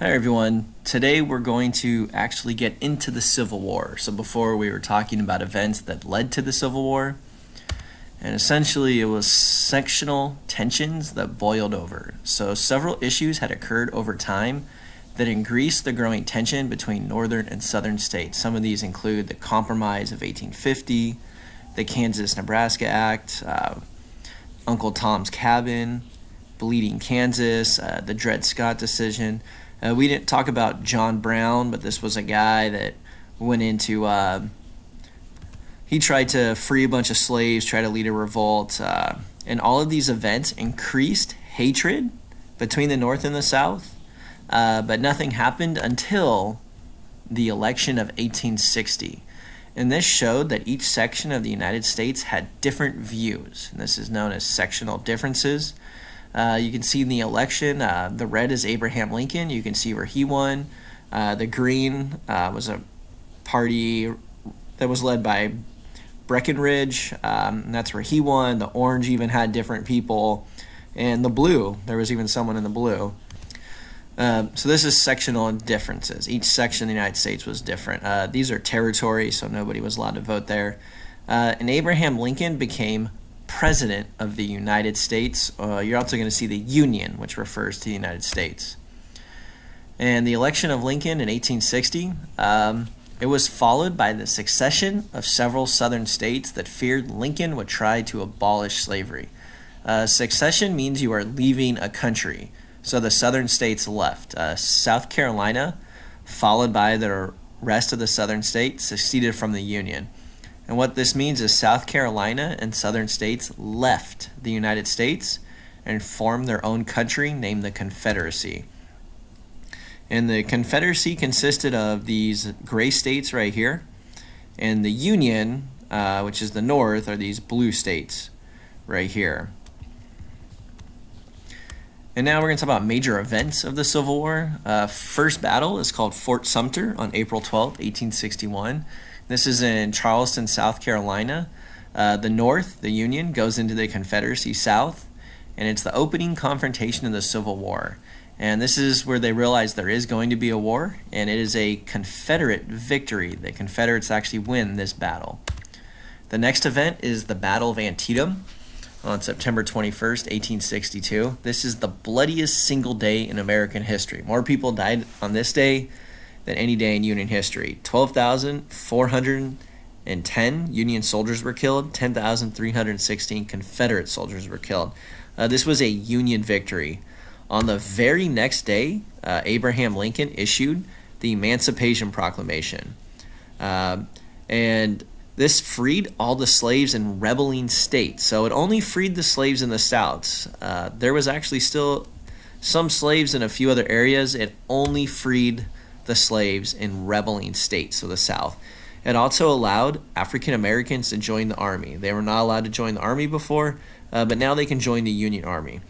Hi everyone. Today we're going to actually get into the Civil War. So before we were talking about events that led to the Civil War, and essentially it was sectional tensions that boiled over. So several issues had occurred over time that increased the growing tension between northern and southern states. Some of these include the Compromise of 1850, the Kansas-Nebraska Act, Uncle Tom's Cabin, Bleeding Kansas, the Dred Scott decision. We didn't talk about John Brown, but this was a guy that went into, he tried to free a bunch of slaves, try to lead a revolt, and all of these events increased hatred between the North and the South, but nothing happened until the election of 1860. And this showed that each section of the United States had different views, and this is known as sectional differences. You can see in the election, the red is Abraham Lincoln. You can see where he won. The green was a party that was led by Breckinridge, and that's where he won. The orange even had different people. And the blue, there was even someone in the blue. So this is sectional differences. Each section of the United States was different. These are territories, so nobody was allowed to vote there. And Abraham Lincoln became President of the United States. You're also going to see the Union, which refers to the United States. And the election of Lincoln in 1860, it was followed by the secession of several southern states that feared Lincoln would try to abolish slavery. Secession means you are leaving a country. So the southern states left. South Carolina, followed by the rest of the southern states, seceded from the Union. And what this means is South Carolina and southern states left the United States and formed their own country named the Confederacy. And the Confederacy consisted of these gray states right here, and the Union, which is the North, are these blue states right here. And now we're going to talk about major events of the Civil War. First battle is called Fort Sumter on April 12, 1861. This is in Charleston, South Carolina. The North, the Union, goes into the Confederacy South, and it's the opening confrontation of the Civil War. And this is where they realize there is going to be a war, and it is a Confederate victory. The Confederates actually win this battle. The next event is the Battle of Antietam on September 21st, 1862. This is the bloodiest single day in American history. More people died on this day than any day in Union history. 12,410 Union soldiers were killed. 10,316 Confederate soldiers were killed. This was a Union victory. On the very next day, Abraham Lincoln issued the Emancipation Proclamation. And this freed all the slaves in rebelling states. So it only freed the slaves in the South. There was actually still some slaves in a few other areas. It only freed the slaves in rebelling states, so the South. It also allowed African Americans to join the Army. They were not allowed to join the Army before, but now they can join the Union Army.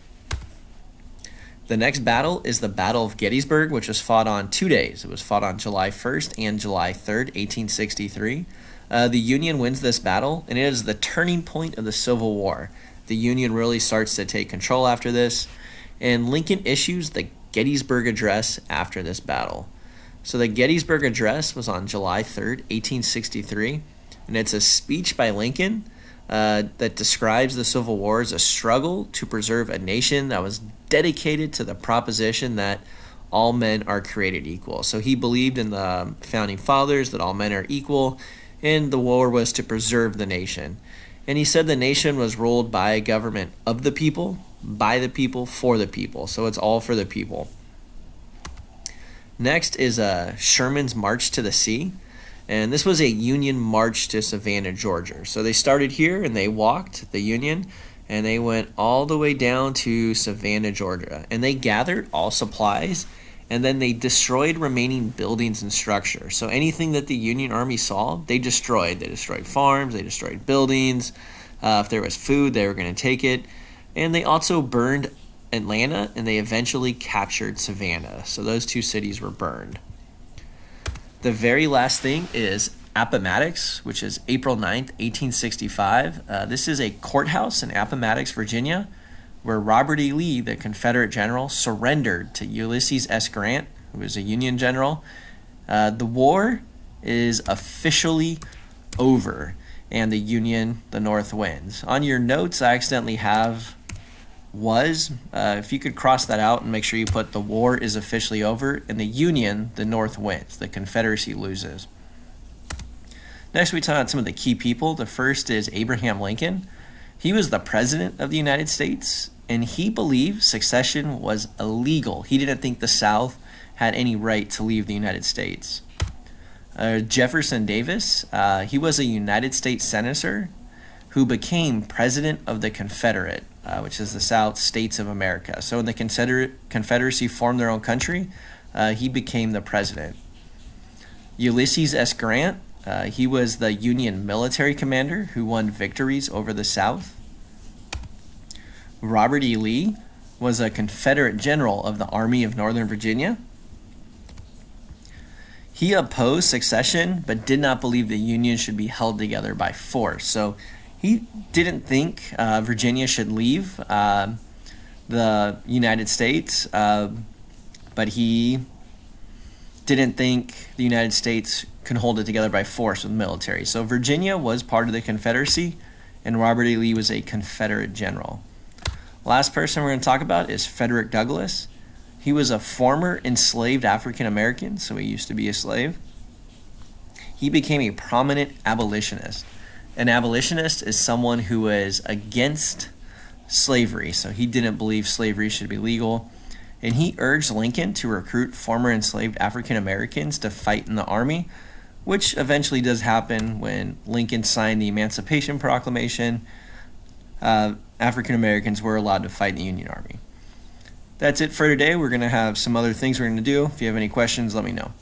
The next battle is the Battle of Gettysburg, which was fought on 2 days. It was fought on July 1st and July 3rd, 1863. The Union wins this battle, and it is the turning point of the Civil War. The Union really starts to take control after this, and Lincoln issues the Gettysburg Address after this battle. So the Gettysburg Address was on July 3rd, 1863, and it's a speech by Lincoln that describes the Civil War as a struggle to preserve a nation that was dedicated to the proposition that all men are created equal. So he believed in the Founding Fathers that all men are equal, and the war was to preserve the nation. And he said the nation was ruled by a government of the people, by the people, for the people. So it's all for the people. Next is Sherman's March to the Sea, and this was a Union march to Savannah, Georgia. So they started here and they walked, the Union, and they went all the way down to Savannah, Georgia. And they gathered all supplies, and then they destroyed remaining buildings and structures. So anything that the Union Army saw, they destroyed. They destroyed farms, they destroyed buildings. If there was food, they were going to take it. And they also burned Atlanta, and they eventually captured Savannah. So those two cities were burned. The very last thing is Appomattox, which is April 9th, 1865. This is a courthouse in Appomattox, Virginia, where Robert E. Lee, the Confederate general, surrendered to Ulysses S. Grant who was a Union general. The war is officially over, and the Union, the North, wins. On your notes, I accidentally have was. If you could cross that out and make sure you put the war is officially over, and the Union, the North, wins. The Confederacy loses. Next, we talk about some of the key people. The first is Abraham Lincoln. He was the president of the United States, and he believed secession was illegal. He didn't think the South had any right to leave the United States. Jefferson Davis, he was a United States senator who became president of the Confederate, which is the South States of America. So when the Confederacy formed their own country, he became the president. Ulysses S. Grant, he was the Union military commander who won victories over the South. Robert E. Lee was a Confederate general of the Army of Northern Virginia. He opposed secession, but did not believe the Union should be held together by force. So he didn't think Virginia should leave the United States, but he didn't think the United States could hold it together by force with military. So Virginia was part of the Confederacy, and Robert E. Lee was a Confederate general. Last person we're going to talk about is Frederick Douglass. He was a former enslaved African American, so he used to be a slave. He became a prominent abolitionist. An abolitionist is someone who is against slavery, so he didn't believe slavery should be legal. And he urged Lincoln to recruit former enslaved African Americans to fight in the army, which eventually does happen when Lincoln signed the Emancipation Proclamation. African Americans were allowed to fight in the Union Army. That's it for today. We're going to have some other things we're going to do. If you have any questions, let me know.